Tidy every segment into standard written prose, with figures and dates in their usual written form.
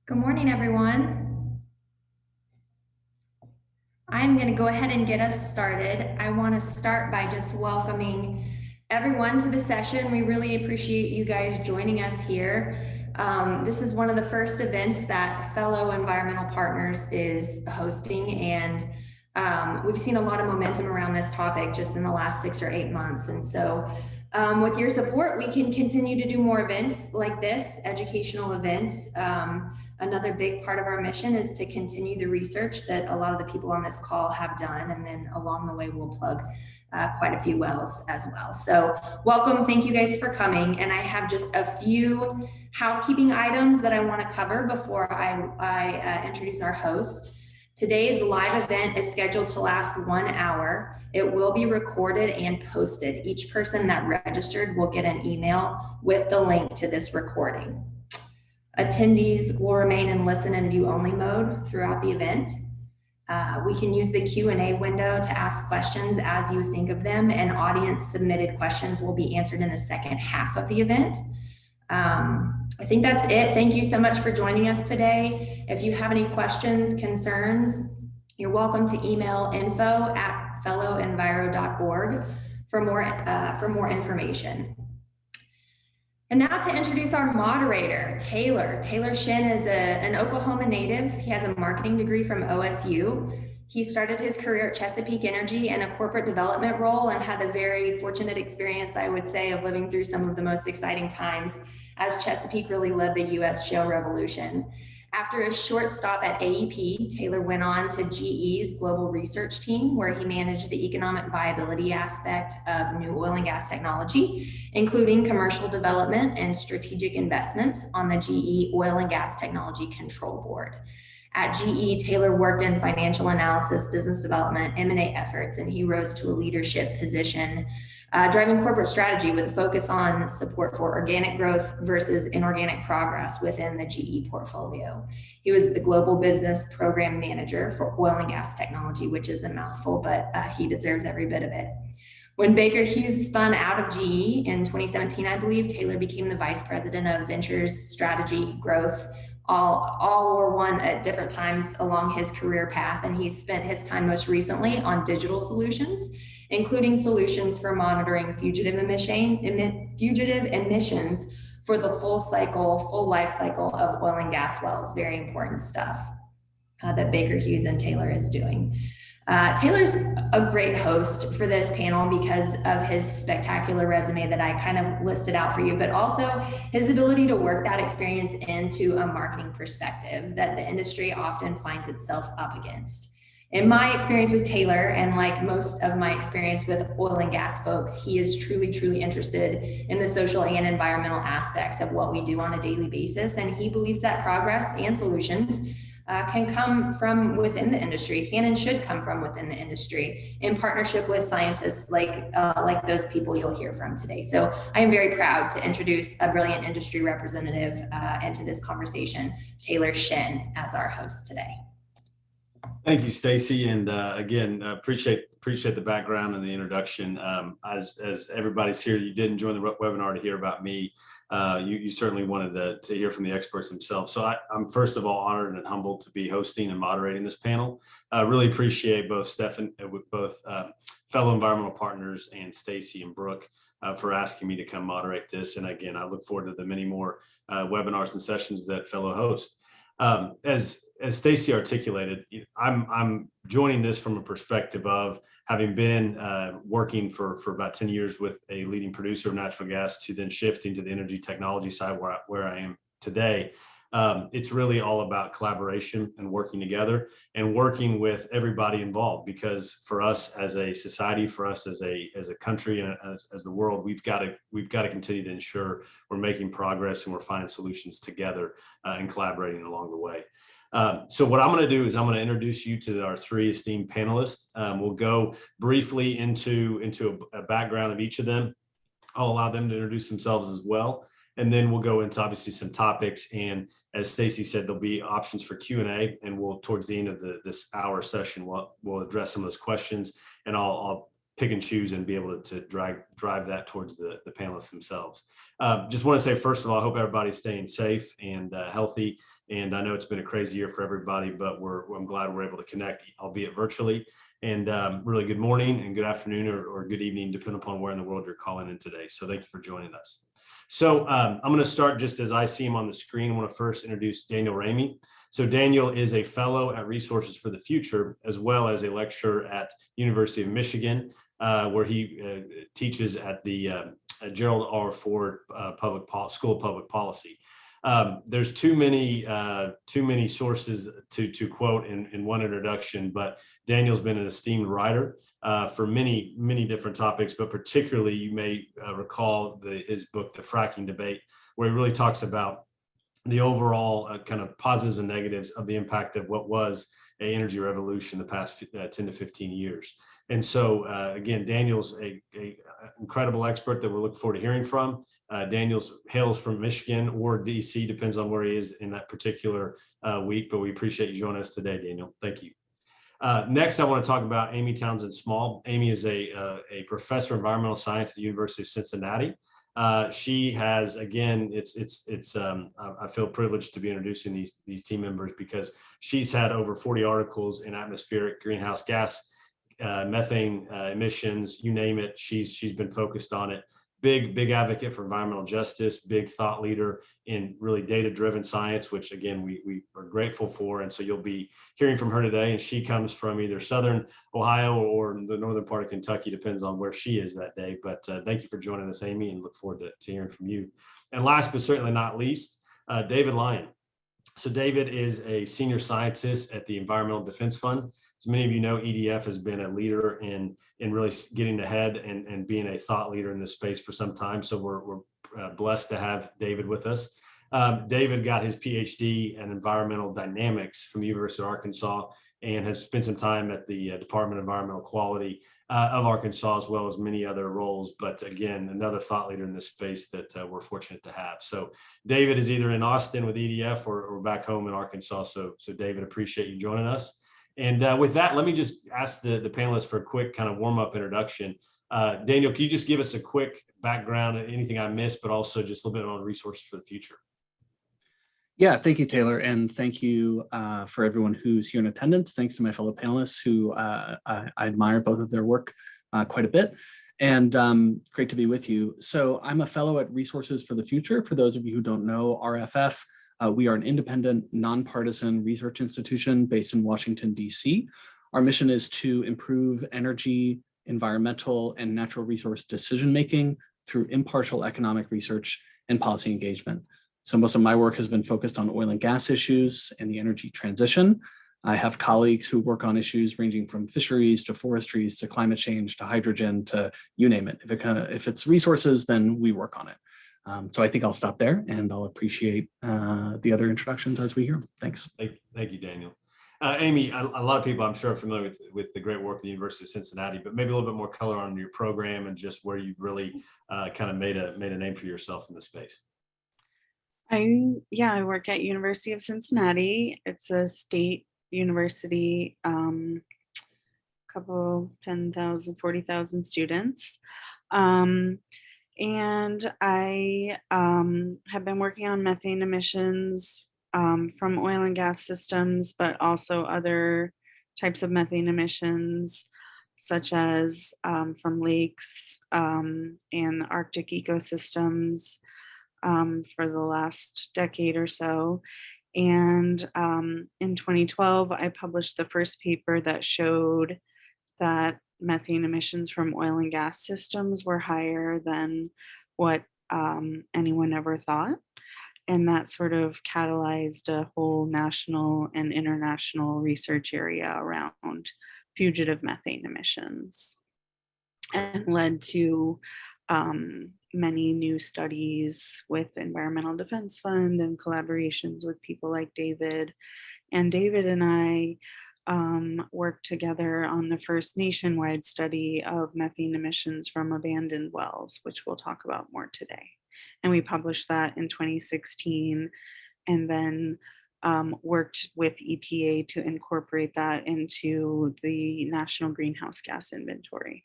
Good morning, everyone. I'm going to go ahead and get us started. I want to start by just welcoming everyone to the session. We really appreciate you guys joining us here. This is one of the first events that Fellow Environmental Partners is hosting, and we've seen a lot of momentum around this topic just in the last 6 or 8 months. And so with your support, we can continue to do more events like this, educational events. Another big part of our mission is to continue the research that a lot of the people on this call have done, and then along the way we'll plug quite a few wells as well. So welcome, thank you guys for coming, and I have just a few housekeeping items that I want to cover before I introduce our host. Today's live event is scheduled to last 1 hour. It will be recorded and posted. Each person that registered will get an email with the link to this recording. Attendees will remain in listen and view only mode throughout the event. We can use the Q&A window to ask questions as you think of them, and audience submitted questions will be answered in the second half of the event. I think that's it. Thank you so much for joining us today. If you have any questions, concerns, you're welcome to email info@fellowenviro.org for more information. And now to introduce our moderator, Taylor. Taylor Shinn is an Oklahoma native. He has a marketing degree from OSU. He started his career at Chesapeake Energy in a corporate development role and had the very fortunate experience, I would say, of living through some of the most exciting times as Chesapeake really led the US shale revolution. After a short stop at AEP, Taylor went on to GE's global research team, where he managed the economic viability aspect of new oil and gas technology, including commercial development and strategic investments on the GE Oil and Gas Technology Control Board. At GE, Taylor worked in financial analysis, business development, M&A efforts, and he rose to a leadership position driving corporate strategy with a focus on support for organic growth versus inorganic progress within the GE portfolio. He was the global business program manager for oil and gas technology, which is a mouthful, but he deserves every bit of it. When Baker Hughes spun out of GE in 2017, I believe, Taylor became the vice president of ventures, strategy, growth. All were one at different times along his career path, and he spent his time most recently on digital solutions, including solutions for monitoring fugitive emissions for the full life cycle of oil and gas wells. Very important stuff that Baker Hughes and Taylor is doing. Taylor's a great host for this panel because of his spectacular resume that I kind of listed out for you, but also his ability to work that experience into a marketing perspective that the industry often finds itself up against. In my experience with Taylor, and like most of my experience with oil and gas folks, he is truly, truly interested in the social and environmental aspects of what we do on a daily basis. And he believes that progress and solutions can come from within the industry, can and should come from within the industry in partnership with scientists like those people you'll hear from today. So I am very proud to introduce a brilliant industry representative into this conversation, Taylor Shinn, as our host today. Thank you, Stacy, and again, appreciate the background and the introduction. As everybody's here, you didn't join the webinar to hear about me. You certainly wanted to hear from the experts themselves. So I'm first of all honored and humbled to be hosting and moderating this panel. I really appreciate both fellow environmental partners and Stacy and Brooke for asking me to come moderate this. And again, I look forward to the many more webinars and sessions that fellow host. As Stacy articulated, I'm joining this from a perspective of having been working for about 10 years with a leading producer of natural gas to then shifting to the energy technology side where I am today. It's really all about collaboration and working together and working with everybody involved, because for us as a society, for us as a country and as the world, we've got to continue to ensure we're making progress and we're finding solutions together and collaborating along the way. So what I'm going to do is I'm going to introduce you to our three esteemed panelists. We'll go briefly into a background of each of them. I'll allow them to introduce themselves as well. And then we'll go into obviously some topics. And as Stacy said, there'll be options for Q&A, and we'll towards the end of this hour session, we'll address some of those questions. And I'll pick and choose and be able to drive that towards the panelists themselves. Just want to say, first of all, I hope everybody's staying safe and healthy. And I know it's been a crazy year for everybody, but I'm glad we're able to connect, albeit virtually. And really good morning and good afternoon or good evening, depending upon where in the world you're calling in today. So thank you for joining us. So I'm going to start just as I see him on the screen. I want to first introduce Daniel Raimi. So Daniel is a fellow at Resources for the Future, as well as a lecturer at University of Michigan, where he teaches at the Gerald R. Ford School of Public Policy. There's too many sources to quote in one introduction, but Daniel's been an esteemed writer for many different topics, but particularly you may recall his book, The Fracking Debate, where he really talks about the overall kind of positives and negatives of the impact of what was an energy revolution the past 10 to 15 years. And so, again, Daniel's a incredible expert that we'll look forward to hearing from. Daniel's hails from Michigan or DC, depends on where he is in that particular week, but we appreciate you joining us today, Daniel. Thank you. Next, I want to talk about Amy Townsend-Small. Amy is a professor of environmental science at the University of Cincinnati. She has, again, I feel privileged to be introducing these team members because she's had over 40 articles in atmospheric greenhouse gas, methane emissions, you name it. She's been focused on it. Big advocate for environmental justice, big thought leader in really data-driven science, which again, we are grateful for. And so you'll be hearing from her today. And she comes from either Southern Ohio or the northern part of Kentucky, depends on where she is that day. But thank you for joining us, Amy, and look forward to hearing from you. And last, but certainly not least, David Lyon. So David is a senior scientist at the Environmental Defense Fund. As many of you know, EDF has been a leader in really getting ahead and being a thought leader in this space for some time. So we're blessed to have David with us. David got his PhD in environmental dynamics from the University of Arkansas and has spent some time at the Department of Environmental Quality of Arkansas, as well as many other roles. But again, another thought leader in this space that we're fortunate to have. So David is either in Austin with EDF or back home in Arkansas. So David, appreciate you joining us. And with that, let me just ask the panelists for a quick kind of warm-up introduction. Daniel, can you just give us a quick background, anything I missed, but also just a little bit on Resources for the Future? Yeah, thank you, Taylor. And thank you for everyone who's here in attendance. Thanks to my fellow panelists who I admire both of their work quite a bit. And great to be with you. So I'm a fellow at Resources for the Future. For those of you who don't know, RFF, we are an independent, nonpartisan research institution based in Washington, DC. Our mission is to improve energy, environmental, and natural resource decision-making through impartial economic research and policy engagement. So most of my work has been focused on oil and gas issues and the energy transition. I have colleagues who work on issues ranging from fisheries to forestries to climate change to hydrogen to you name it. If it's resources, then we work on it. So I think I'll stop there and I'll appreciate the other introductions as we hear them. Thanks. Thank you, Daniel. Amy, a lot of people I'm sure are familiar with the great work of the University of Cincinnati, but maybe a little bit more color on your program and just where you've really kind of made a name for yourself in the space. I work at University of Cincinnati. It's a state university, couple 10,000, 40,000 students. And I have been working on methane emissions from oil and gas systems, but also other types of methane emissions, such as from lakes and the Arctic ecosystems for the last decade or so. And in 2012, I published the first paper that showed that methane emissions from oil and gas systems were higher than what anyone ever thought. And that sort of catalyzed a whole national and international research area around fugitive methane emissions and led to many new studies with Environmental Defense Fund and collaborations with people like David. And David and I worked together on the first nationwide study of methane emissions from abandoned wells, which we'll talk about more today. And we published that in 2016 and then worked with EPA to incorporate that into the National Greenhouse Gas Inventory.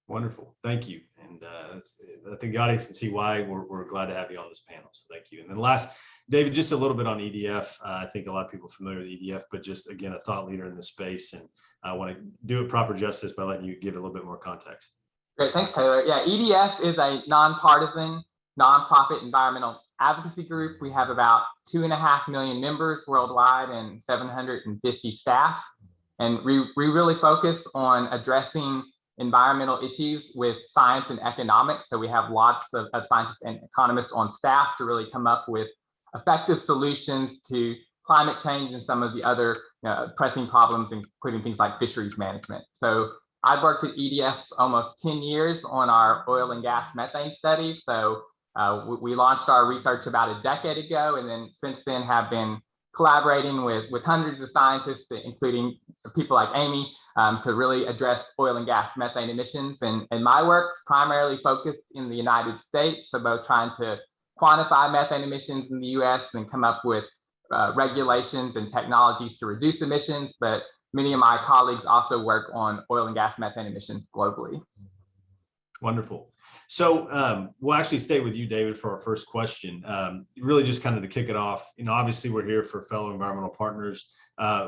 Wonderful. Thank you. And I think the audience can see why we're glad to have you on this panel. So thank you. And then last, David, just a little bit on EDF. I think a lot of people are familiar with EDF, but just again, a thought leader in the space. And I want to do it proper justice by letting you give a little bit more context. Great, thanks, Taylor. Yeah, EDF is a nonpartisan, nonprofit environmental advocacy group. We have about 2.5 million members worldwide and 750 staff. And we really focus on addressing environmental issues with science and economics. So we have lots of scientists and economists on staff to really come up with effective solutions to climate change and some of the other pressing problems, including things like fisheries management. So I've worked at EDF almost 10 years on our oil and gas methane studies. So we launched our research about a decade ago, and then since then have been collaborating with hundreds of scientists, including people like Amy, to really address oil and gas methane emissions. And my work's primarily focused in the United States, so both trying to quantify methane emissions in the US and come up with regulations and technologies to reduce emissions. But many of my colleagues also work on oil and gas methane emissions globally. Wonderful. So we'll actually stay with you, David, for our first question. Really just kind of to kick it off, obviously we're here for fellow environmental partners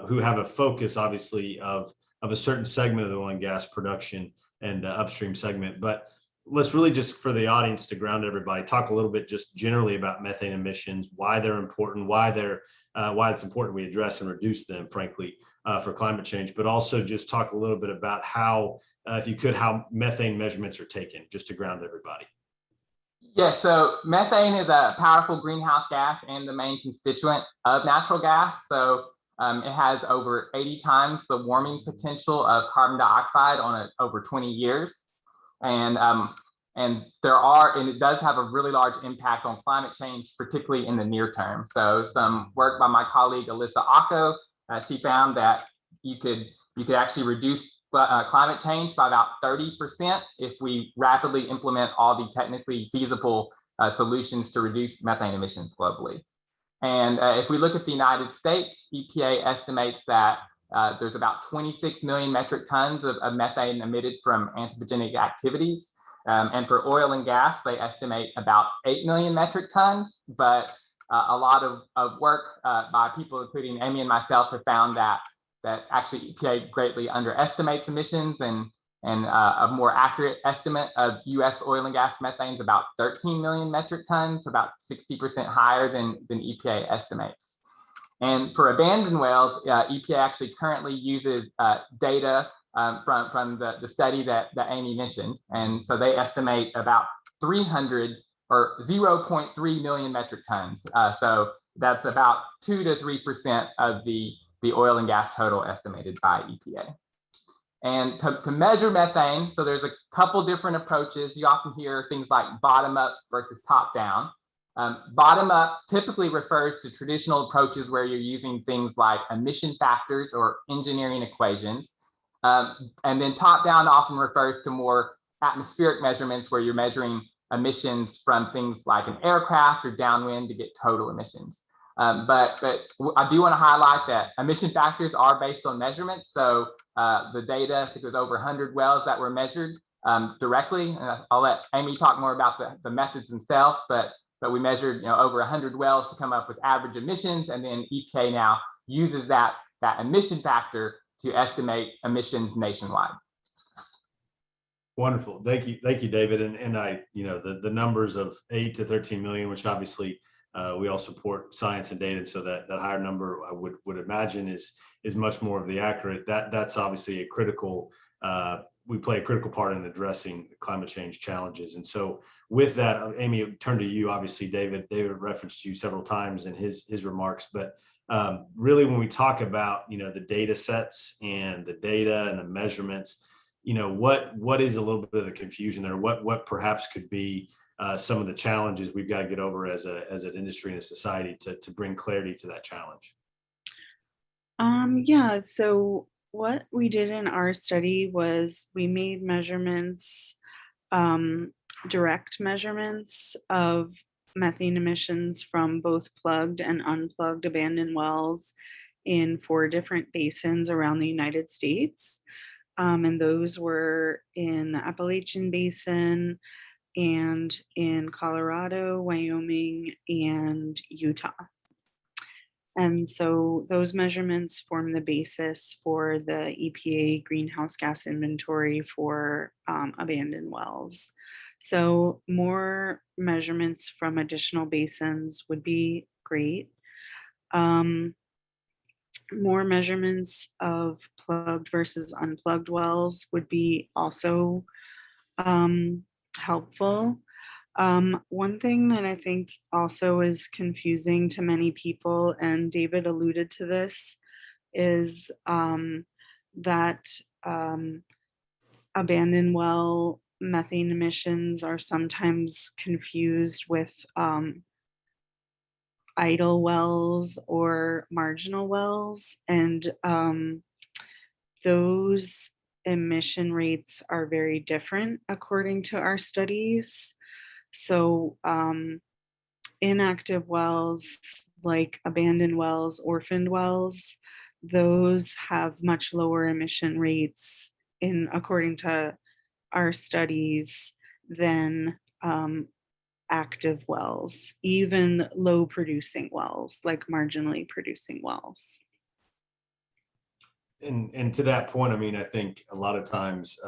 who have a focus, obviously, of a certain segment of the oil and gas production and upstream segment. But let's really just, for the audience, to ground everybody, talk a little bit just generally about methane emissions, why they're important, why it's important we address and reduce them, frankly, for climate change, but also just talk a little bit about how, if you could, how methane measurements are taken, just to ground everybody. Yeah, so methane is a powerful greenhouse gas and the main constituent of natural gas. So it has over 80 times the warming potential of carbon dioxide on over 20 years. And it does have a really large impact on climate change, particularly in the near term. So some work by my colleague, Alyssa Acco, she found that you could actually reduce climate change by about 30% if we rapidly implement all the technically feasible solutions to reduce methane emissions globally. And if we look at the United States, EPA estimates that there's about 26 million metric tons of methane emitted from anthropogenic activities. And for oil and gas, they estimate about 8 million metric tons. But a lot of work by people, including Amy and myself, have found that actually EPA greatly underestimates emissions, and a more accurate estimate of US oil and gas methane is about 13 million metric tons, about 60% higher than EPA estimates. And for abandoned wells, EPA actually currently uses data from the study that Amy mentioned. And so they estimate about 300 or 0.3 million metric tons. So that's about 2 to 3% of the oil and gas total estimated by EPA. And to measure methane, so there's a couple different approaches. You often hear things like bottom up versus top down. Bottom up typically refers to traditional approaches where you're using things like emission factors or engineering equations. And then top down often refers to more atmospheric measurements where you're measuring emissions from things like an aircraft or downwind to get total emissions. But I do want to highlight that emission factors are based on measurements. So the data, I think it was over 100 wells that were measured directly. And I'll let Amy talk more about the methods themselves, but we measured over 100 wells to come up with average emissions, and then EPA now uses that emission factor to estimate emissions nationwide. Wonderful. Thank you, David. And I, the numbers of 8 to 13 million, which obviously we all support science and data, and so that higher number I would imagine is much more of the accurate. That's obviously a critical. We play a critical part in addressing climate change challenges. And so with that, Amy, turn to you. Obviously, David referenced you several times in his remarks, but really when we talk about the data sets and the data and the measurements, what is a little bit of the confusion there? What perhaps could be some of the challenges we've got to get over as an industry and a society to bring clarity to that challenge? Yeah, so what we did in our study was we made measurements, direct measurements of methane emissions from both plugged and unplugged abandoned wells in 4 different basins around the United States. And those were in the Appalachian Basin and in Colorado, Wyoming, and Utah. And so those measurements form the basis for the EPA greenhouse gas inventory for abandoned wells. So more measurements from additional basins would be great. More measurements of plugged versus unplugged wells would be also helpful. One thing that I think also is confusing to many people, and David alluded to this, is that abandoned well methane emissions are sometimes confused with idle wells or marginal wells, and those emission rates are very different according to our studies. So inactive wells, like abandoned wells, orphaned wells, those have much lower emission rates according to our studies than active wells, even low producing wells, like marginally producing wells. And to that point, I mean, I think a lot of times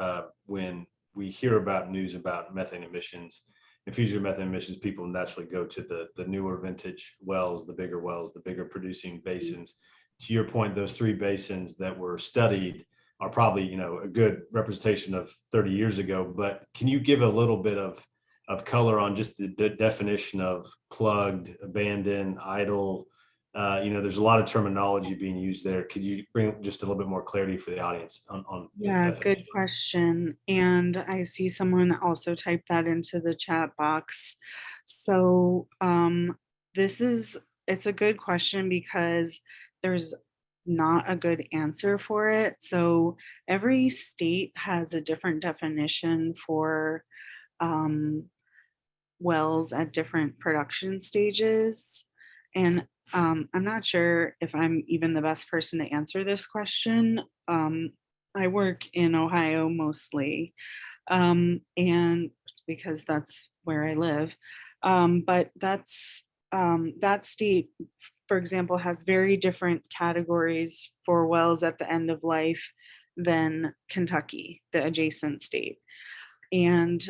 when we hear about news about methane emissions and future methane emissions, people naturally go to the newer vintage wells, the bigger producing basins. To your point, those three basins that were studied are probably, you know, a good representation of 30 years ago. But can you give a little bit of color on just the definition of plugged, abandoned, idle? You know, there's a lot of terminology being used there. Could you bring just a little bit more clarity for the audience on Yeah, good question. And I see someone also type that into the chat box. So it's a good question because there's not a good answer for it. So every state has a different definition for wells at different production stages. And I'm not sure if I'm even the best person to answer this question. I work in Ohio mostly, and because that's where I live. But that state, for example, has very different categories for wells at the end of life than Kentucky, the adjacent state. And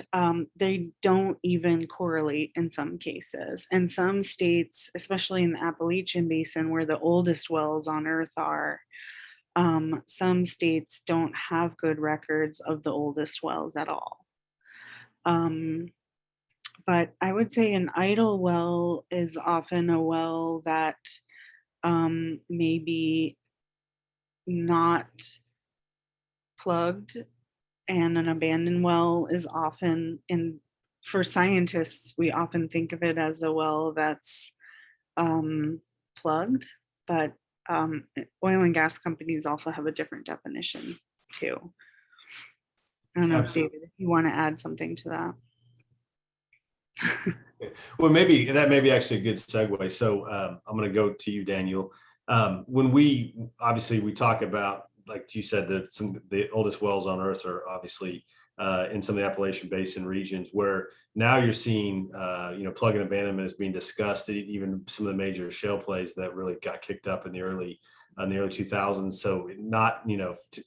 they don't even correlate in some cases. And some states, especially in the Appalachian Basin, where the oldest wells on Earth are, some states don't have good records of the oldest wells at all. But I would say an idle well is often a well that may be not plugged, and an abandoned well is often, for scientists, we often think of it as a well that's plugged, but oil and gas companies also have a different definition too. I don't know, Absolutely. David, if you want to add something to that. Well, maybe that may be actually a good segue. So I'm going to go to you, Daniel. When we talk about, like you said, that the oldest wells on Earth are obviously in some of the Appalachian Basin regions, where now you're seeing, plug and abandonment is being discussed. Even some of the major shale plays that really got kicked up in the early 2000s. So not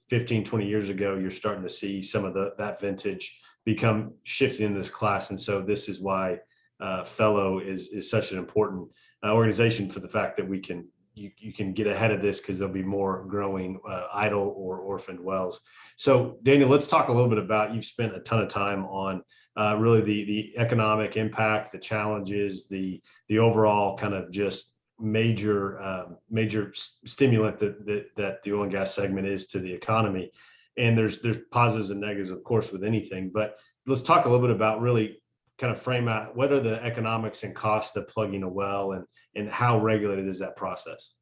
15, 20 years ago, you're starting to see some of that vintage become shifted in this class. And so this is why Fellow is such an important organization, for the fact that you can get ahead of this, because there'll be more growing idle or orphaned wells. So Daniel, let's talk a little bit about, you've spent a ton of time on really the economic impact, the challenges, the overall kind of just major stimulant that the oil and gas segment is to the economy. And there's positives and negatives, of course, with anything, but let's talk a little bit about, really kind of frame out what are the economics and costs of plugging a well, and how regulated is that process?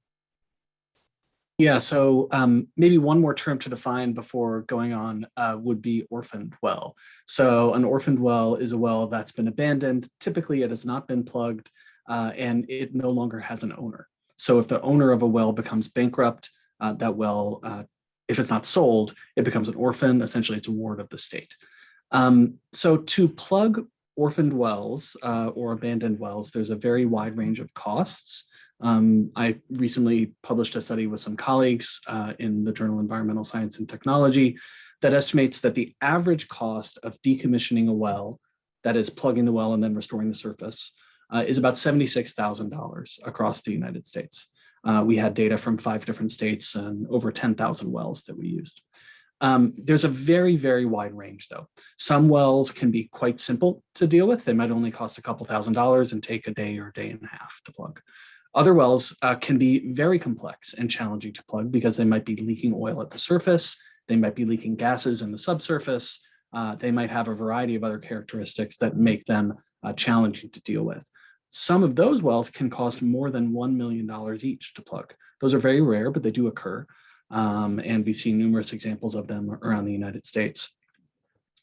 Yeah, so maybe one more term to define before going on would be orphaned well. So an orphaned well is a well that's been abandoned. Typically, it has not been plugged, and it no longer has an owner. So if the owner of a well becomes bankrupt, that well if it's not sold, it becomes an orphan. Essentially, it's a ward of the state. So to plug orphaned wells or abandoned wells, there's a very wide range of costs. I recently published a study with some colleagues in the journal Environmental Science and Technology that estimates that the average cost of decommissioning a well, that is plugging the well and then restoring the surface, is about $76,000 across the United States. We had data from 5 different states and over 10,000 wells that we used. There's a very, very wide range though. Some wells can be quite simple to deal with. They might only cost a couple $1,000s and take a day or a day and a half to plug. Other wells can be very complex and challenging to plug because they might be leaking oil at the surface. They might be leaking gases in the subsurface. They might have a variety of other characteristics that make them challenging to deal with. Some of those wells can cost more than $1 million each to plug. Those are very rare, but they do occur. And we've seen numerous examples of them around the United States.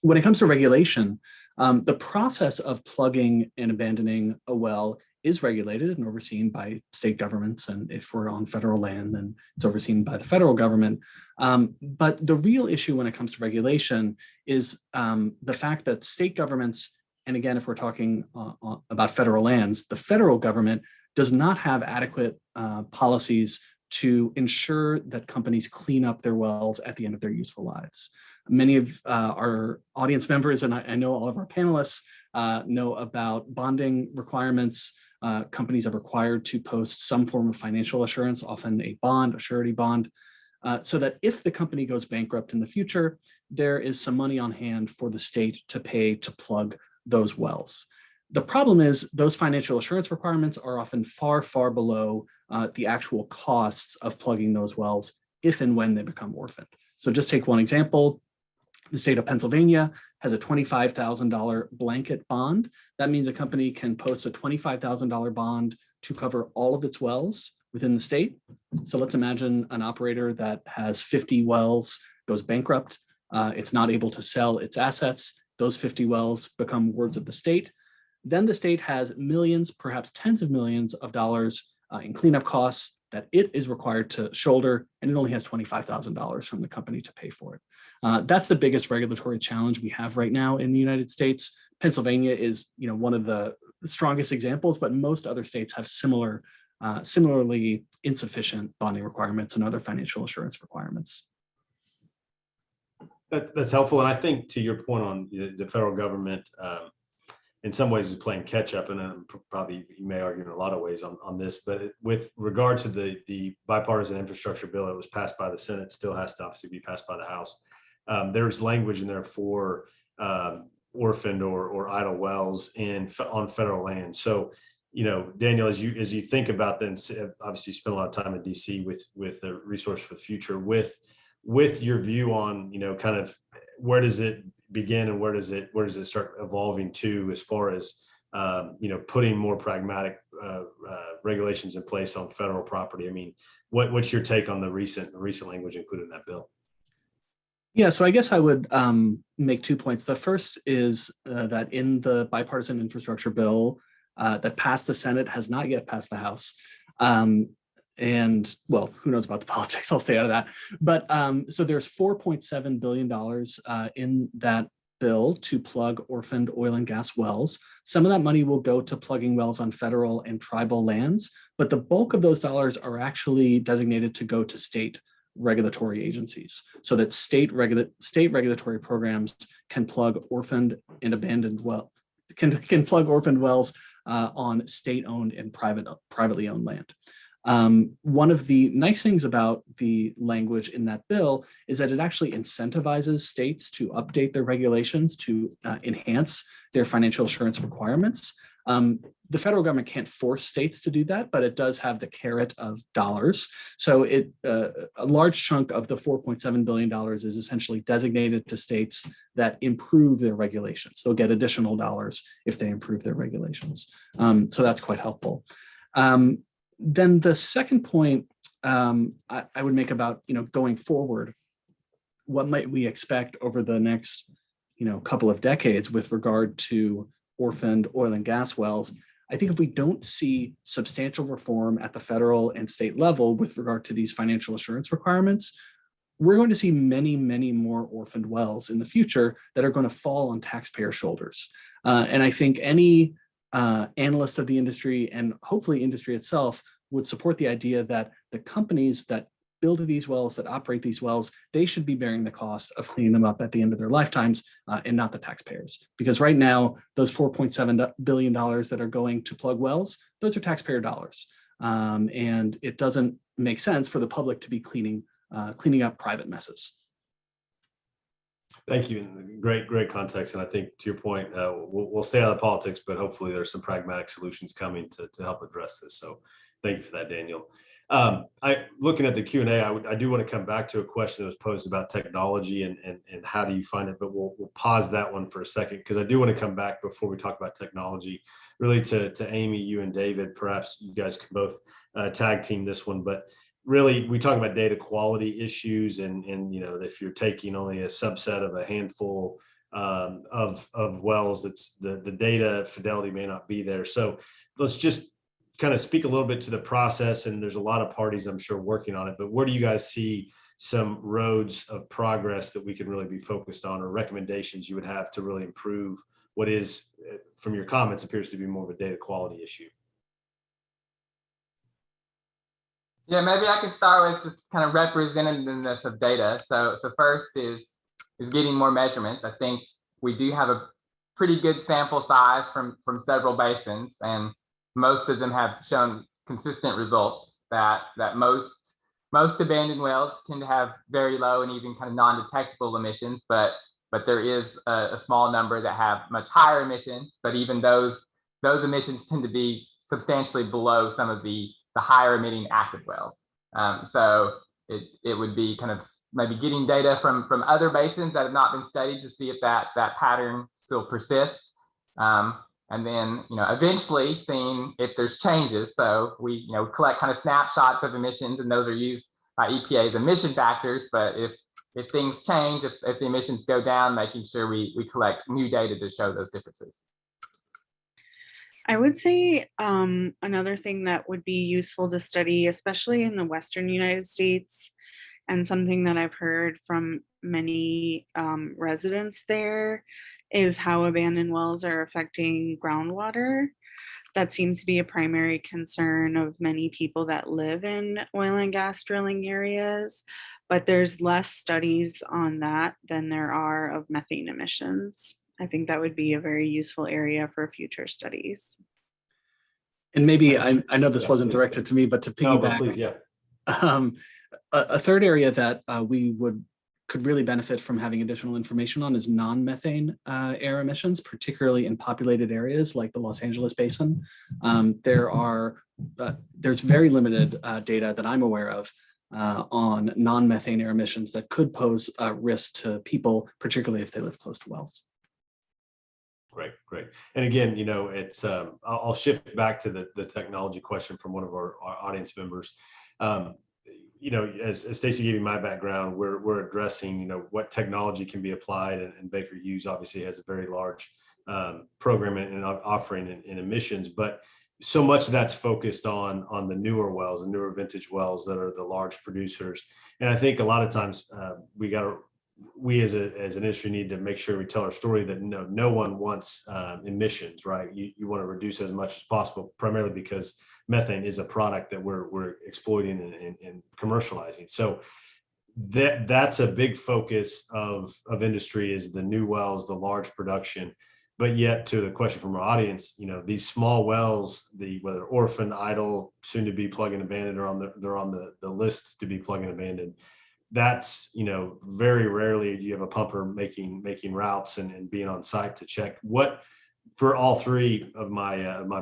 When it comes to regulation, the process of plugging and abandoning a well is regulated and overseen by state governments. And if we're on federal land, then it's overseen by the federal government. But the real issue when it comes to regulation is the fact that state governments, and again, if we're talking about federal lands, the federal government does not have adequate policies to ensure that companies clean up their wells at the end of their useful lives. Many of our audience members, and I know all of our panelists, know about bonding requirements. Companies are required to post some form of financial assurance, often a bond, a surety bond, so that if the company goes bankrupt in the future, there is some money on hand for the state to pay to plug those wells. The problem is those financial assurance requirements are often far, far below the actual costs of plugging those wells if and when they become orphaned. So just take one example. The state of Pennsylvania has a $25,000 blanket bond. That means a company can post a $25,000 bond to cover all of its wells within the state. So let's imagine an operator that has 50 wells goes bankrupt. It's not able to sell its assets. Those 50 wells become wards of the state. Then the state has millions, perhaps tens of millions of dollars in cleanup costs that it is required to shoulder, and it only has $25,000 from the company to pay for it. That's the biggest regulatory challenge we have right now in the United States. Pennsylvania is, one of the strongest examples, but most other states have similarly insufficient bonding requirements and other financial assurance requirements. That's helpful, and I think to your point on the federal government, in some ways is playing catch up, and probably you may argue in a lot of ways on this, but with regard to the bipartisan infrastructure bill that was passed by the Senate, still has to obviously be passed by the House. There's language in there for orphaned or idle wells on federal land. So, Daniel, as you think about that, obviously you spent a lot of time in DC with the Resource for the Future, with your view on, kind of where does it begin and where does it start evolving to, as far as putting more pragmatic regulations in place on federal property? I mean, what's your take on the recent language included in that bill? Yeah, so I guess I would make 2 points. The first is that in the bipartisan infrastructure bill that passed the Senate, has not yet passed the House. And well, who knows about the politics? I'll stay out of that. But so there's $4.7 billion in that bill to plug orphaned oil and gas wells. Some of that money will go to plugging wells on federal and tribal lands, but the bulk of those dollars are actually designated to go to state regulatory agencies, so that state regulatory programs can plug orphaned and abandoned can plug orphaned wells on state-owned and privately owned land. One of the nice things about the language in that bill is that it actually incentivizes states to update their regulations to enhance their financial assurance requirements. The federal government can't force states to do that, but it does have the carrot of dollars. So a large chunk of the $4.7 billion is essentially designated to states that improve their regulations. They'll get additional dollars if they improve their regulations. So that's quite helpful. Then the second point I would make about going forward, what might we expect over the next couple of decades with regard to orphaned oil and gas wells? I think if we don't see substantial reform at the federal and state level with regard to these financial assurance requirements, we're going to see many, many more orphaned wells in the future that are going to fall on taxpayer shoulders. And I think any analyst of the industry, and hopefully industry itself, would support the idea that the companies that build these wells, that operate these wells, they should be bearing the cost of cleaning them up at the end of their lifetimes, and not the taxpayers. Because right now, those $4.7 billion that are going to plug wells, those are taxpayer dollars. And it doesn't make sense for the public to be cleaning up private messes. Thank you. Great context. And I think to your point, we'll stay out of politics, but hopefully there's some pragmatic solutions coming to help address this. So thank you for that, Daniel. Looking at the Q&A, I do want to come back to a question that was posed about technology and how do you find it, but we'll pause that one for a second, because I do want to come back before we talk about technology, really to Amy, you and David. Perhaps you guys can both tag team this one, but really we talk about data quality issues and if you're taking only a subset of a handful of wells, that's the data fidelity may not be there. So let's just kind of speak a little bit to the process, and there's a lot of parties I'm sure working on it, but where do you guys see some roads of progress that we can really be focused on, or recommendations you would have to really improve what is, from your comments, appears to be more of a data quality issue? Yeah, maybe I can start with just kind of representativeness of data. So first is getting more measurements. I think we do have a pretty good sample size from several basins, and most of them have shown consistent results that most abandoned wells tend to have very low and even kind of non-detectable emissions, but there is a small number that have much higher emissions, but even those emissions tend to be substantially below some of the higher emitting active wells. So it would be kind of maybe getting data from other basins that have not been studied to see if that pattern still persists. And then, eventually seeing if there's changes. So we, collect kind of snapshots of emissions, and those are used by EPA's emission factors. But if things change, if the emissions go down, making sure we collect new data to show those differences. I would say another thing that would be useful to study, especially in the Western United States, and something that I've heard from many residents there, is how abandoned wells are affecting groundwater. That seems to be a primary concern of many people that live in oil and gas drilling areas, but there's less studies on that than there are of methane emissions. I think that would be a very useful area for future studies. And maybe, I know this wasn't directed to me, but to piggyback, No, please, yeah. A third area that we could really benefit from having additional information on is non-methane air emissions, particularly in populated areas like the Los Angeles basin. There's very limited data that I'm aware of on non-methane air emissions that could pose a risk to people, particularly if they live close to wells. Great. And again, it's I'll shift back to the technology question from one of our audience members. As Stacey gave you my background, we're addressing, what technology can be applied, and Baker Hughes obviously has a very large program and offering in emissions, but so much of that's focused on the newer wells and newer vintage wells that are the large producers. And I think a lot of times we as an industry need to make sure we tell our story that no one wants emissions, right? You want to reduce as much as possible, primarily because methane is a product that we're exploiting and commercializing. So that's a big focus of industry, is the new wells, the large production. But yet, to the question from our audience, these small wells, whether Orphan, idle, soon to be plug and abandoned, they're on the list to be plug and abandoned. That's, very rarely do you have a pumper making routes and being on site to check. What, for all three of my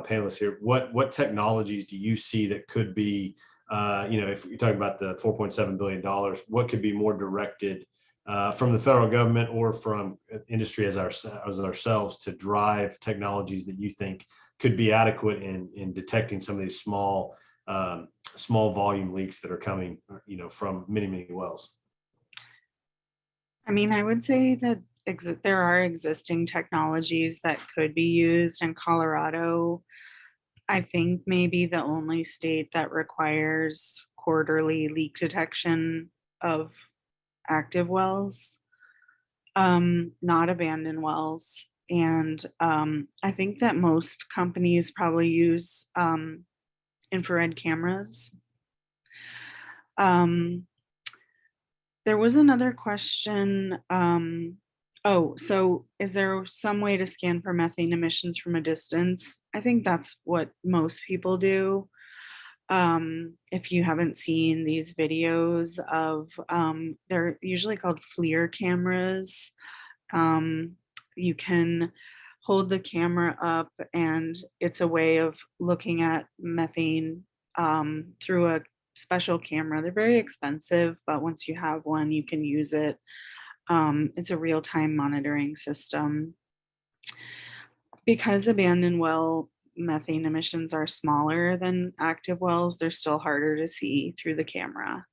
panelists here, what technologies do you see that could be, if you're talking about the $4.7 billion, what could be more directed from the federal government or from industry as ourselves to drive technologies that you think could be adequate in detecting some of these small volume leaks that are coming, from many wells? I mean, I would say that there are existing technologies that could be used in Colorado. I think maybe the only state that requires quarterly leak detection of active wells, not abandoned wells. And I think that most companies probably use infrared cameras. There was another question. So is there some way to scan for methane emissions from a distance? I think that's what most people do. If you haven't seen these videos of, they're usually called FLIR cameras. You can hold the camera up and it's a way of looking at methane through a special camera. They're very expensive, but once you have one, you can use it. It's a real-time monitoring system. Because abandoned well methane emissions are smaller than active wells, they're still harder to see through the camera.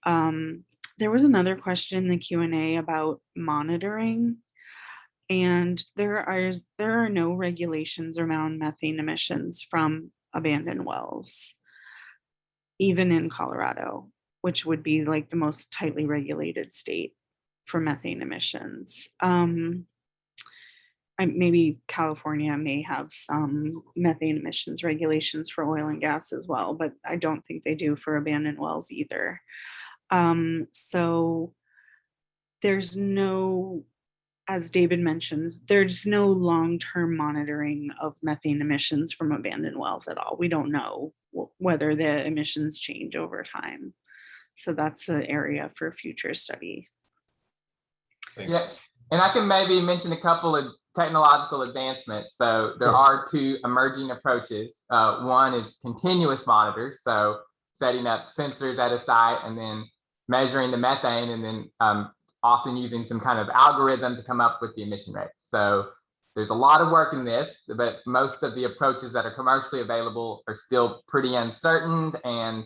There was another question in the Q&A about monitoring, and there are no regulations around methane emissions from abandoned wells, even in Colorado, which would be like the most tightly regulated state for methane emissions. Maybe California may have some methane emissions regulations for oil and gas as well, but I don't think they do for abandoned wells either. So there's no, as David mentions, there's no long-term monitoring of methane emissions from abandoned wells at all. We don't know whether the emissions change over time. So that's an area for future study. Thanks. Yeah, and I can maybe mention a couple of technological advancements. So there are two emerging approaches. One is continuous monitors, so setting up sensors at a site and then measuring the methane, and then often using some kind of algorithm to come up with the emission rates. So there's a lot of work in this, but most of the approaches that are commercially available are still pretty uncertain and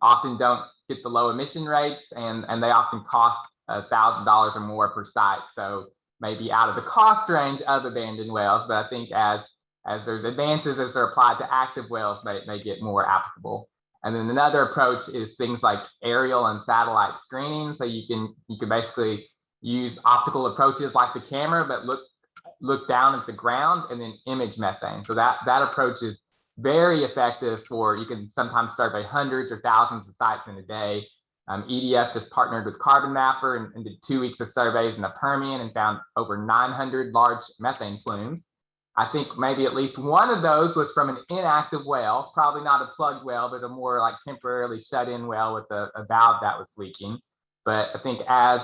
often don't get the low emission rates, and they often cost $1,000 or more per site. So maybe out of the cost range of abandoned wells, but I think as there's advances as they're applied to active wells, they get more applicable. And then another approach is things like aerial and satellite screening. So you can basically use optical approaches like the camera, but look down at the ground and then image methane. So that approach is very effective for, you can sometimes survey hundreds or thousands of sites in a day. EDF just partnered with Carbon Mapper and did 2 weeks of surveys in the Permian and found over 900 large methane plumes. I think maybe at least one of those was from an inactive well, probably not a plugged well, but a more like temporarily shut in well with a valve that was leaking. But I think as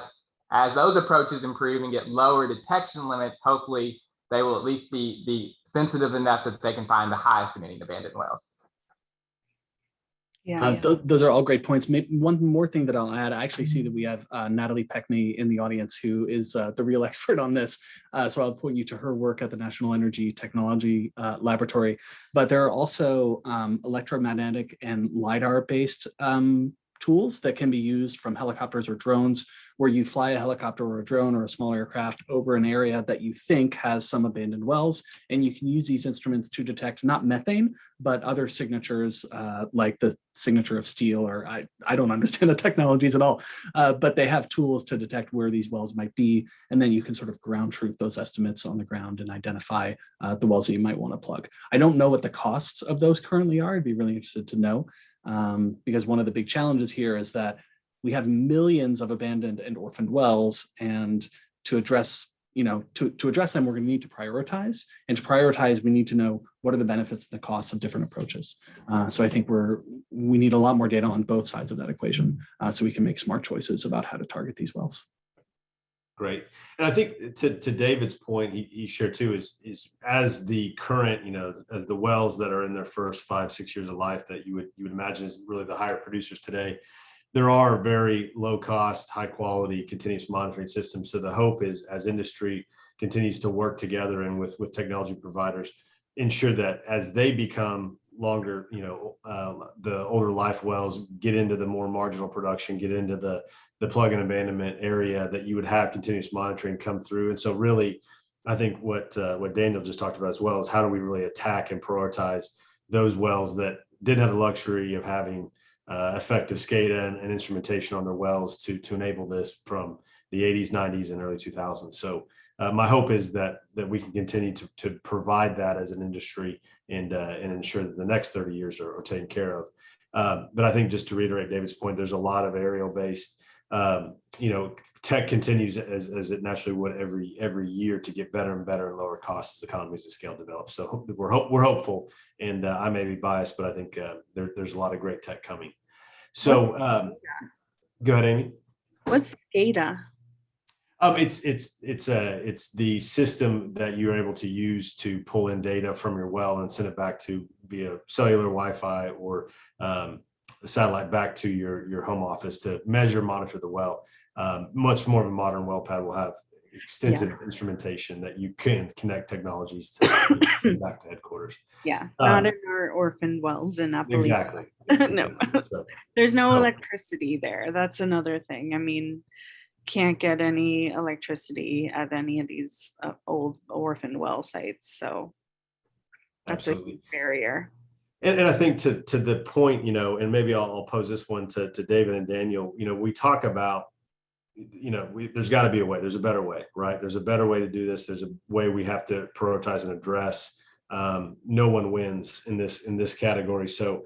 those approaches improve and get lower detection limits, hopefully they will at least be sensitive enough that they can find the highest emitting abandoned wells. Yeah. Those are all great points. Maybe one more thing that I'll add, I actually see that we have Natalie Peckney in the audience, who is the real expert on this. So I'll point you to her work at the National Energy Technology Laboratory. But there are also electromagnetic and LiDAR-based tools that can be used from helicopters or drones, where you fly a helicopter or a drone or a small aircraft over an area that you think has some abandoned wells, and you can use these instruments to detect not methane, but other signatures like the signature of steel, or I don't understand the technologies at all, but they have tools to detect where these wells might be, and then you can sort of ground truth those estimates on the ground and identify the wells that you might want to plug. I don't know what the costs of those currently are. I'd be really interested to know. Because one of the big challenges here is that we have millions of abandoned and orphaned wells, and to address, to address them, we're going to need to prioritize. And to prioritize, we need to know what are the benefits and the costs of different approaches. So I think we need a lot more data on both sides of that equation, so we can make smart choices about how to target these wells. Great. And I think to David's point, he shared too, is as the current, as the wells that are in their first 5-6 years of life that you would imagine is really the higher producers today, there are very low cost, high quality continuous monitoring systems. So the hope is, as industry continues to work together and with technology providers, ensure that as they become longer, the older life wells get into the more marginal production, get into the plug and abandonment area, that you would have continuous monitoring come through. And so really, I think what Daniel just talked about as well is how do we really attack and prioritize those wells that didn't have the luxury of having effective SCADA and instrumentation on their wells to enable this from the 80s, 90s, and early 2000s. So my hope is that we can continue to provide that as an industry and ensure that the next 30 years are taken care of. But I think, just to reiterate David's point, there's a lot of aerial-based, tech continues as it naturally would every year to get better and better and lower costs as economies of scale develop. So we're hopeful, and I may be biased, but I think there's a lot of great tech coming. So go ahead, Amy. What's SCADA? It's the system that you're able to use to pull in data from your well and send it back to via cellular, Wi-Fi, or satellite back to your home office to measure, monitor the well. Much more of a modern well pad will have extensive instrumentation that you can connect technologies to back to headquarters. Yeah, not in our orphan wells in Appalachia. Exactly. No, there's no electricity there. That's another thing. I mean, can't get any electricity at any of these old orphan well sites. So that's a barrier. And I think to the point, and maybe I'll pose this one to David and Daniel, we talk about, there's got to be a way, there's a better way, right? There's a better way to do this. There's a way we have to prioritize and address. No one wins in this category. So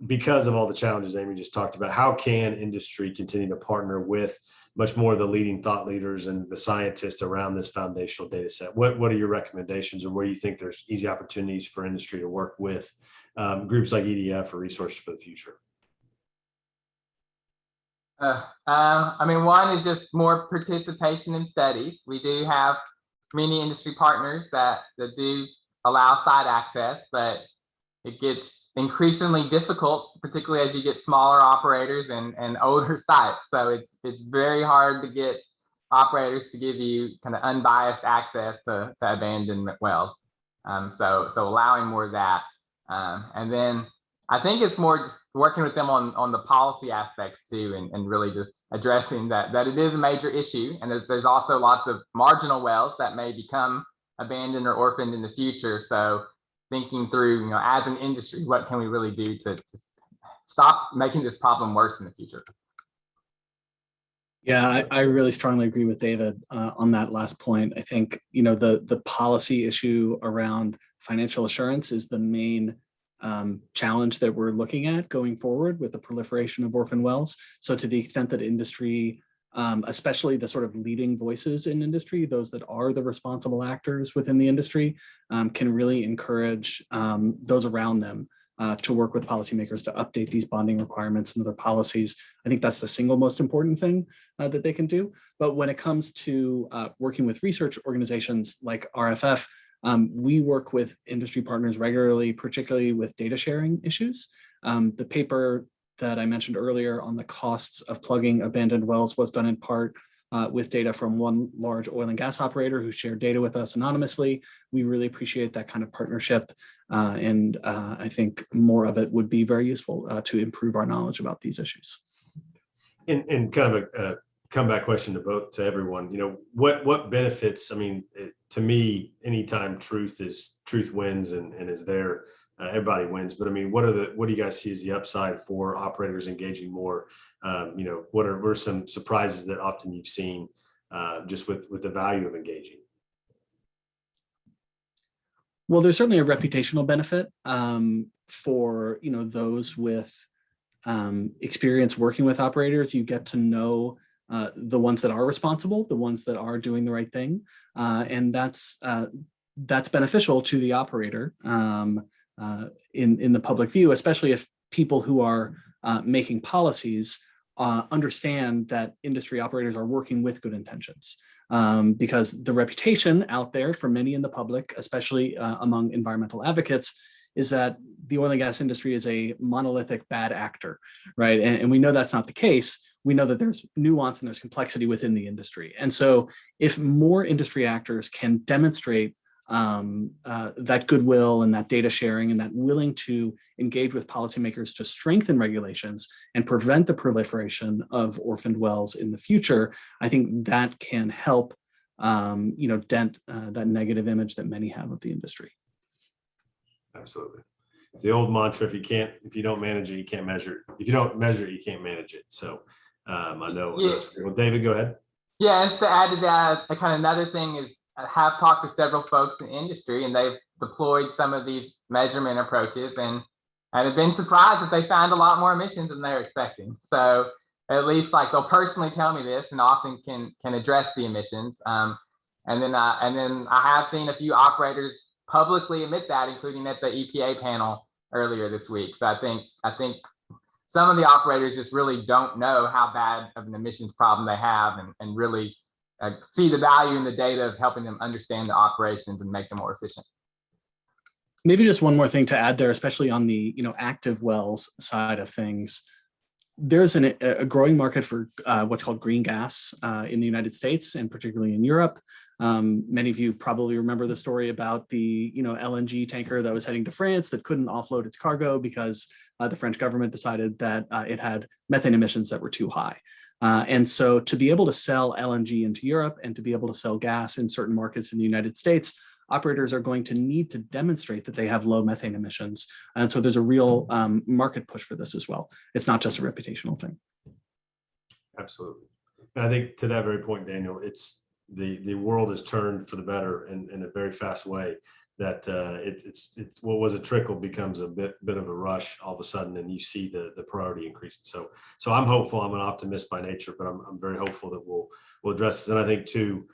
because of all the challenges Amy just talked about, how can industry continue to partner with much more of the leading thought leaders and the scientists around this foundational data set? What are your recommendations, or where do you think there's easy opportunities for industry to work with groups like EDF or Resources for the Future? One is just more participation in studies. We do have many industry partners that do allow site access, but it gets increasingly difficult, particularly as you get smaller operators and older sites. So it's very hard to get operators to give you kind of unbiased access to abandonment wells. So allowing more of that. And then I think it's more just working with them on the policy aspects too, and really just addressing that it is a major issue. And there's also lots of marginal wells that may become abandoned or orphaned in the future. So thinking through, as an industry, what can we really do to stop making this problem worse in the future? Yeah, I really strongly agree with David on that last point. I think, the policy issue around financial assurance is the main challenge that we're looking at going forward with the proliferation of orphan wells. So to the extent that industry, especially the sort of leading voices in industry, those that are the responsible actors within the industry, can really encourage those around them to work with policymakers to update these bonding requirements and other policies. I think that's the single most important thing that they can do. But when it comes to working with research organizations like RFF, we work with industry partners regularly, particularly with data sharing issues. The paper that I mentioned earlier on the costs of plugging abandoned wells was done in part with data from one large oil and gas operator who shared data with us anonymously. We really appreciate that kind of partnership. And I think more of it would be very useful to improve our knowledge about these issues. And kind of a comeback question to everyone, what benefits, to me, anytime truth wins and is there, everybody wins. But what do you guys see as the upside for operators engaging more? What are some surprises that often you've seen just with the value of engaging? Well, there's certainly a reputational benefit for those with experience working with operators. You get to know the ones that are responsible, the ones that are doing the right thing, and that's beneficial to the operator in the public view, especially if people who are making policies understand that industry operators are working with good intentions. Because the reputation out there for many in the public, especially among environmental advocates, is that the oil and gas industry is a monolithic bad actor, right? And we know that's not the case. We know that there's nuance and there's complexity within the industry. And so if more industry actors can demonstrate that goodwill and that data sharing and that willing to engage with policymakers to strengthen regulations and prevent the proliferation of orphaned wells in the future, I think that can help dent that negative image that many have of the industry. Absolutely. It's the old mantra: if you don't manage it, you can't measure it. If you don't measure it, you can't manage it. So I know. Yeah. Well, David, go ahead. Yeah, just to add to that, kind of another thing is I have talked to several folks in industry, and they've deployed some of these measurement approaches and have been surprised that they found a lot more emissions than they're expecting. So at least like they'll personally tell me this, and often can address the emissions. And then I have seen a few operators publicly admit that, including at the EPA panel earlier this week. So I think some of the operators just really don't know how bad of an emissions problem they have, and really see the value in the data of helping them understand the operations and make them more efficient. Maybe just one more thing to add there, especially on the active wells side of things. There's a growing market for what's called green gas in the United States and particularly in Europe. Many of you probably remember the story about the LNG tanker that was heading to France that couldn't offload its cargo because the French government decided that it had methane emissions that were too high. And so to be able to sell LNG into Europe and to be able to sell gas in certain markets in the United States, operators are going to need to demonstrate that they have low methane emissions. And so there's a real market push for this as well. It's not just a reputational thing. Absolutely. And I think to that very point, Daniel, it's the world has turned for the better in a very fast way, that it's what was a trickle becomes a bit of a rush all of a sudden, and you see the priority increase. So I'm hopeful. I'm an optimist by nature, but I'm very hopeful that we'll address this. And I think too,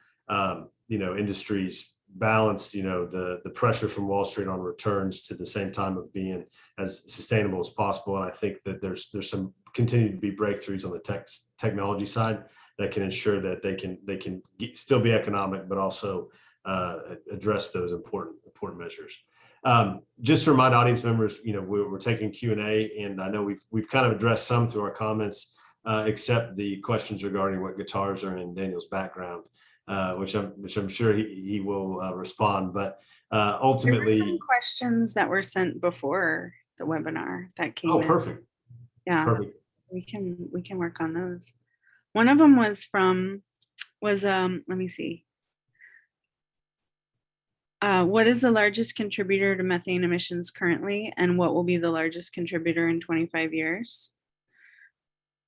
industries balance, the pressure from Wall Street on returns to the same time of being as sustainable as possible. And I think that there's some continue to be breakthroughs on the technology side that can ensure that they can still be economic, but also address those important measures. Just to remind audience members, we're taking Q&A, and I know we've kind of addressed some through our comments, except the questions regarding what guitars are in Daniel's background, which I'm sure he will respond. But ultimately, there were some questions that were sent before the webinar that came. Oh, perfect. Yeah, perfect. We can work on those. One of them was let me see. What is the largest contributor to methane emissions currently, and what will be the largest contributor in 25 years?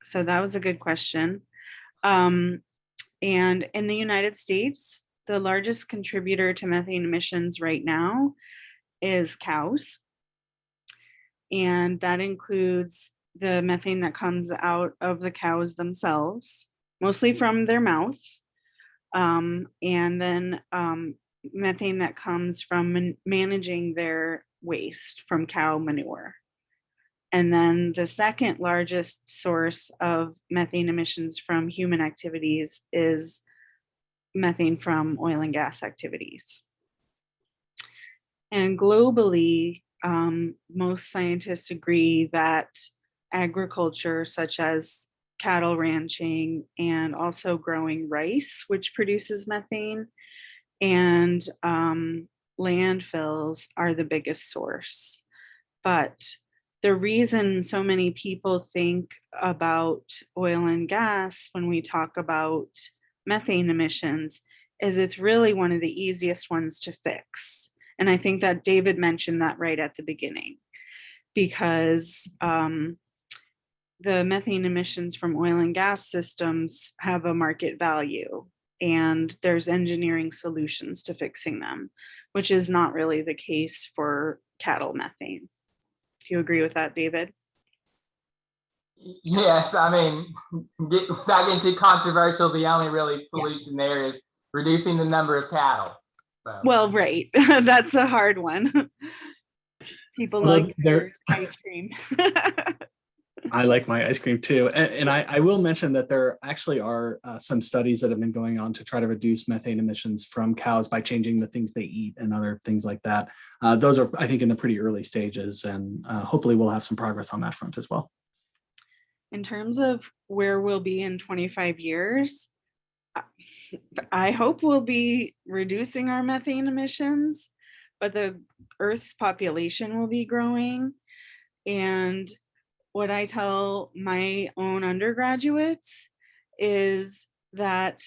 So that was a good question. And in the United States, the largest contributor to methane emissions right now is cows. And that includes the methane that comes out of the cows themselves, mostly from their mouth. And then methane that comes from managing their waste from cow manure. And then the second largest source of methane emissions from human activities is methane from oil and gas activities. And globally, most scientists agree that agriculture, such as cattle ranching and also growing rice, which produces methane, and landfills are the biggest source. But the reason so many people think about oil and gas when we talk about methane emissions is it's really one of the easiest ones to fix. And I think that David mentioned that right at the beginning, because the methane emissions from oil and gas systems have a market value, and there's engineering solutions to fixing them, which is not really the case for cattle methane. Do you agree with that, David? Yes, I mean, not getting too controversial, the only really solution there is reducing the number of cattle. So. Well, right. That's a hard one. People like their ice cream. I like my ice cream too. And I will mention that there actually are some studies that have been going on to try to reduce methane emissions from cows by changing the things they eat and other things like that. Those are, I think, in the pretty early stages, and hopefully we'll have some progress on that front as well. In terms of where we'll be in 25 years, I hope we'll be reducing our methane emissions, but the Earth's population will be growing. And what I tell my own undergraduates is that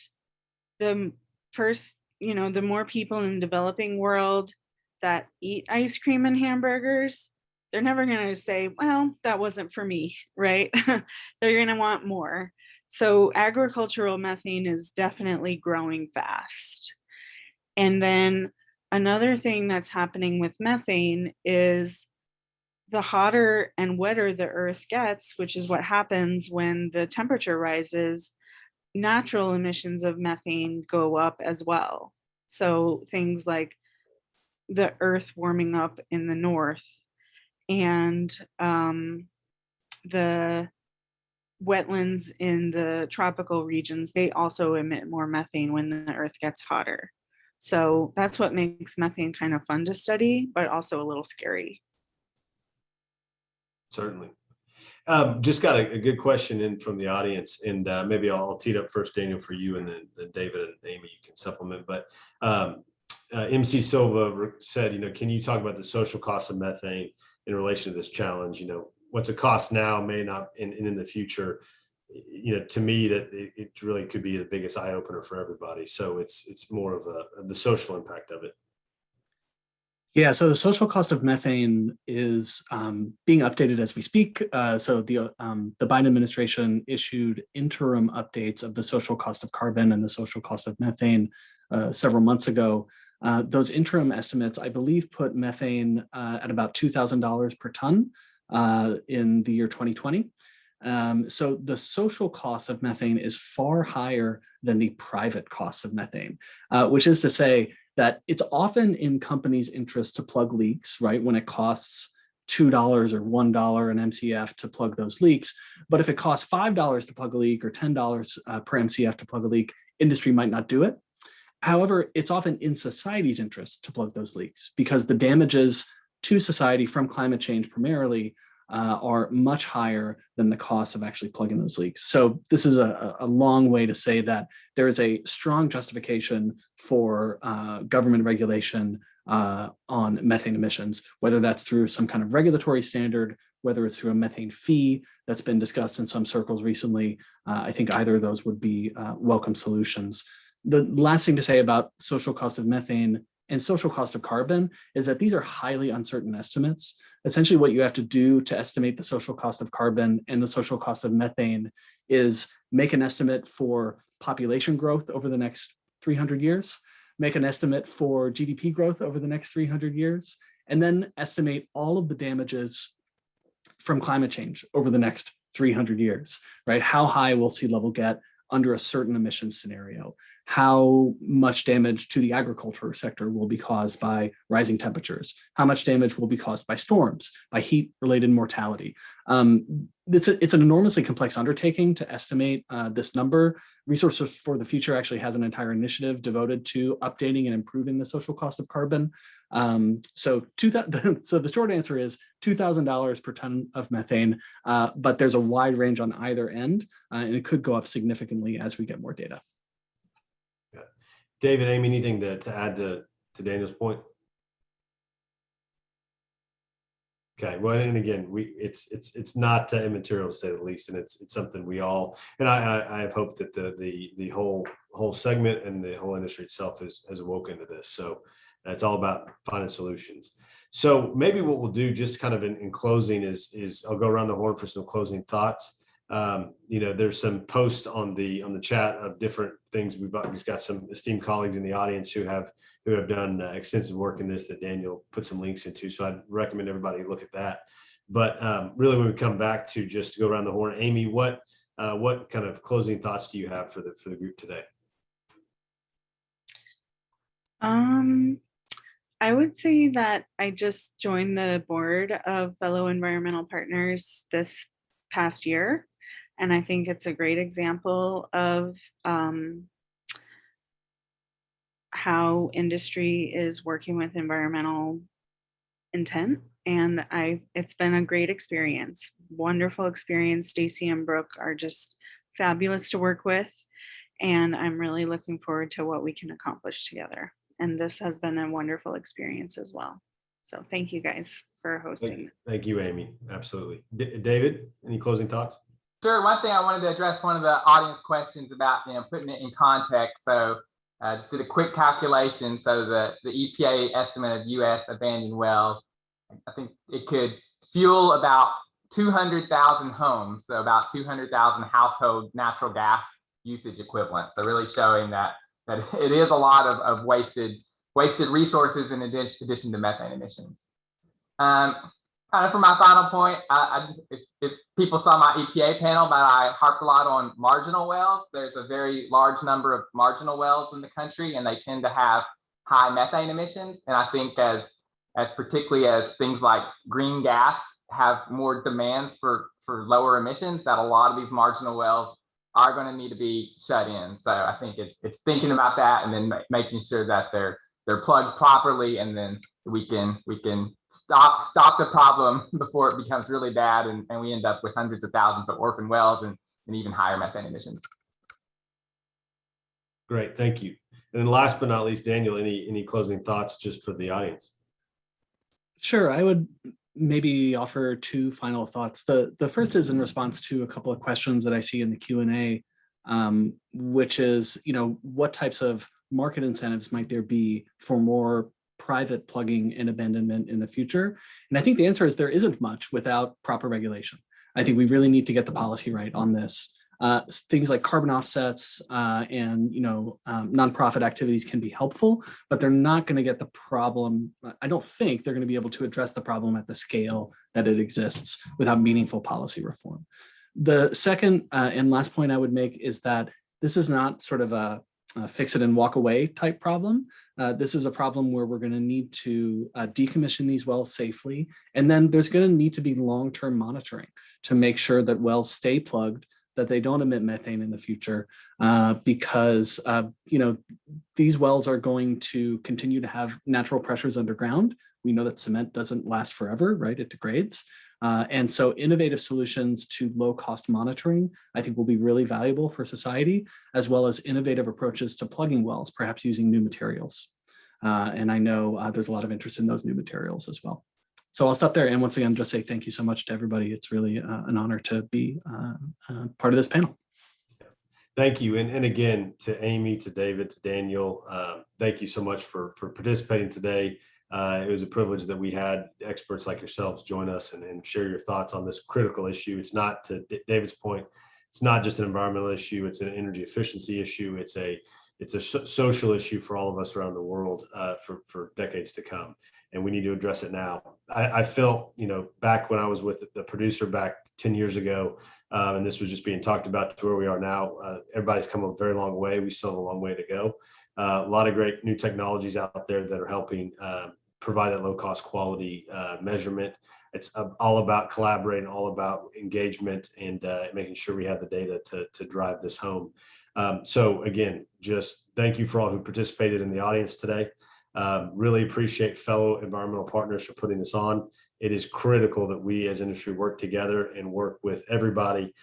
the more people in the developing world that eat ice cream and hamburgers, they're never going to say, well, that wasn't for me, right? They're going to want more. So agricultural methane is definitely growing fast. And then another thing that's happening with methane is the hotter and wetter the earth gets, which is what happens when the temperature rises, natural emissions of methane go up as well. So things like the earth warming up in the north and the wetlands in the tropical regions, they also emit more methane when the earth gets hotter. So that's what makes methane kind of fun to study, but also a little scary. Certainly. Just got a good question in from the audience, and maybe I'll tee it up first, Daniel, for you, and then David and Amy, you can supplement. But MC Silva said, can you talk about the social cost of methane in relation to this challenge? What's it cost now, may not in the future. To me, that it really could be the biggest eye opener for everybody. So it's more of the social impact of it. Yeah, so the social cost of methane is being updated as we speak. So the Biden administration issued interim updates of the social cost of carbon and the social cost of methane several months ago. Those interim estimates, I believe, put methane at about $2,000 per ton in the year 2020. So the social cost of methane is far higher than the private cost of methane, which is to say that it's often in companies' interest to plug leaks, right? When it costs $2 or $1 an MCF to plug those leaks. But if it costs $5 to plug a leak or $10 per MCF to plug a leak, industry might not do it. However, it's often in society's interest to plug those leaks because the damages to society from climate change primarily are much higher than the cost of actually plugging those leaks. So this is a long way to say that there is a strong justification for government regulation on methane emissions, whether that's through some kind of regulatory standard, whether it's through a methane fee that's been discussed in some circles recently. I think either of those would be welcome solutions. The last thing to say about social cost of methane and social cost of carbon is that these are highly uncertain estimates. Essentially, what you have to do to estimate the social cost of carbon and the social cost of methane is make an estimate for population growth over the next 300 years, make an estimate for GDP growth over the next 300 years, and then estimate all of the damages from climate change over the next 300 years, right? How high will sea level get under a certain emissions scenario? How much damage to the agriculture sector will be caused by rising temperatures? How much damage will be caused by storms, by heat-related mortality? It's an enormously complex undertaking to estimate this number. Resources for the Future actually has an entire initiative devoted to updating and improving the social cost of carbon. So the short answer is $2,000 per ton of methane, but there's a wide range on either end, and it could go up significantly as we get more data. Yeah. David, Amy, anything to add to Daniel's point? Okay, well, and again, it's not immaterial to say the least, and it's something we all, and I have hoped that the whole segment and the whole industry itself has awoken to this. So it's all about finding solutions. So maybe what we'll do, just kind of in closing, is I'll go around the horn for some closing thoughts. There's some posts on the chat of different things. We've got some esteemed colleagues in the audience who have done extensive work in this that Daniel put some links into. So I'd recommend everybody look at that. But really, when we come back to just go around the horn, Amy, what kind of closing thoughts do you have for the group today? I would say that I just joined the board of Fellow Environmental Partners this past year, and I think it's a great example of how industry is working with environmental intent, and it's been a great experience, wonderful experience. Stacy and Brooke are just fabulous to work with, and I'm really looking forward to what we can accomplish together. And this has been a wonderful experience as well. So thank you guys for hosting. Thank you, Amy. Absolutely. David, any closing thoughts? Sure. One thing I wanted to address, one of the audience questions about putting it in context. So I just did a quick calculation. So the EPA estimate of U.S. abandoned wells, I think it could fuel about 200,000 homes, so about 200,000 household natural gas usage equivalent. So really showing that it is a lot of wasted resources in addition to methane emissions. Kind of for my final point, if people saw my EPA panel, but I harped a lot on marginal wells. There's a very large number of marginal wells in the country, and they tend to have high methane emissions. And I think as particularly as things like green gas have more demands for lower emissions, that a lot of these marginal wells are going to need to be shut in. So I think it's thinking about that and then making sure that they're plugged properly, and then we can stop the problem before it becomes really bad and we end up with hundreds of thousands of orphan wells and even higher methane emissions. Great, thank you. And then last but not least, Daniel, any closing thoughts just for the audience? Sure, I would maybe offer two final thoughts. The first is in response to a couple of questions that I see in the Q&A, which is, what types of market incentives might there be for more private plugging and abandonment in the future? And I think the answer is there isn't much without proper regulation. I think we really need to get the policy right on this. Things like carbon offsets and nonprofit activities can be helpful, but they're not going to get the problem. I don't think they're going to be able to address the problem at the scale that it exists without meaningful policy reform. The second and last point I would make is that this is not sort of a fix it and walk away type problem. This is a problem where we're going to need to decommission these wells safely, and then there's going to need to be long-term monitoring to make sure that wells stay plugged, that they don't emit methane in the future, because these wells are going to continue to have natural pressures underground. We know that cement doesn't last forever, right? It degrades. And so innovative solutions to low-cost monitoring, I think, will be really valuable for society, as well as innovative approaches to plugging wells, perhaps using new materials. And I know there's a lot of interest in those new materials as well. So I'll stop there. And once again, just say thank you so much to everybody. It's really an honor to be part of this panel. Thank you. And again, to Amy, to David, to Daniel, thank you so much for participating today. It was a privilege that we had experts like yourselves join us and share your thoughts on this critical issue. It's not, to David's point, it's not just an environmental issue. It's an energy efficiency issue. It's a social issue for all of us around the world for decades to come. And we need to address it now. I felt, back when I was with the producer back 10 years ago, and this was just being talked about to where we are now, everybody's come a very long way. We still have a long way to go. A lot of great new technologies out there that are helping provide that low cost quality measurement. It's all about collaborating, all about engagement, and making sure we have the data to drive this home. So again, just thank you for all who participated in the audience today. Really appreciate fellow environmental partners for putting this on. It is critical that we as industry work together and work with everybody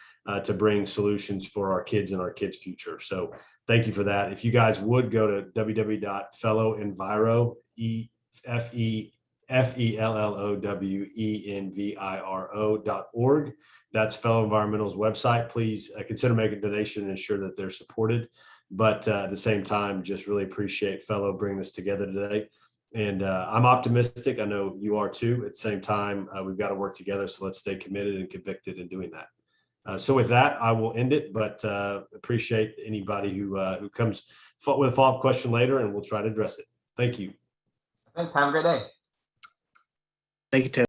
to bring solutions for our kids and our kids' future. So thank you for that. If you guys would go to www.fellowenviro.org. That's Fellow Environmental's website. Please consider making a donation and ensure that they're supported. But at the same time, just really appreciate Fellow bringing this together today. And I'm optimistic. I know you are too. At the same time, we've got to work together. So let's stay committed and convicted in doing that. So with that, I will end it, but appreciate anybody who comes with a follow-up question later, and we'll try to address it. Thank you. Thanks. Have a great day. Thank you, Taylor.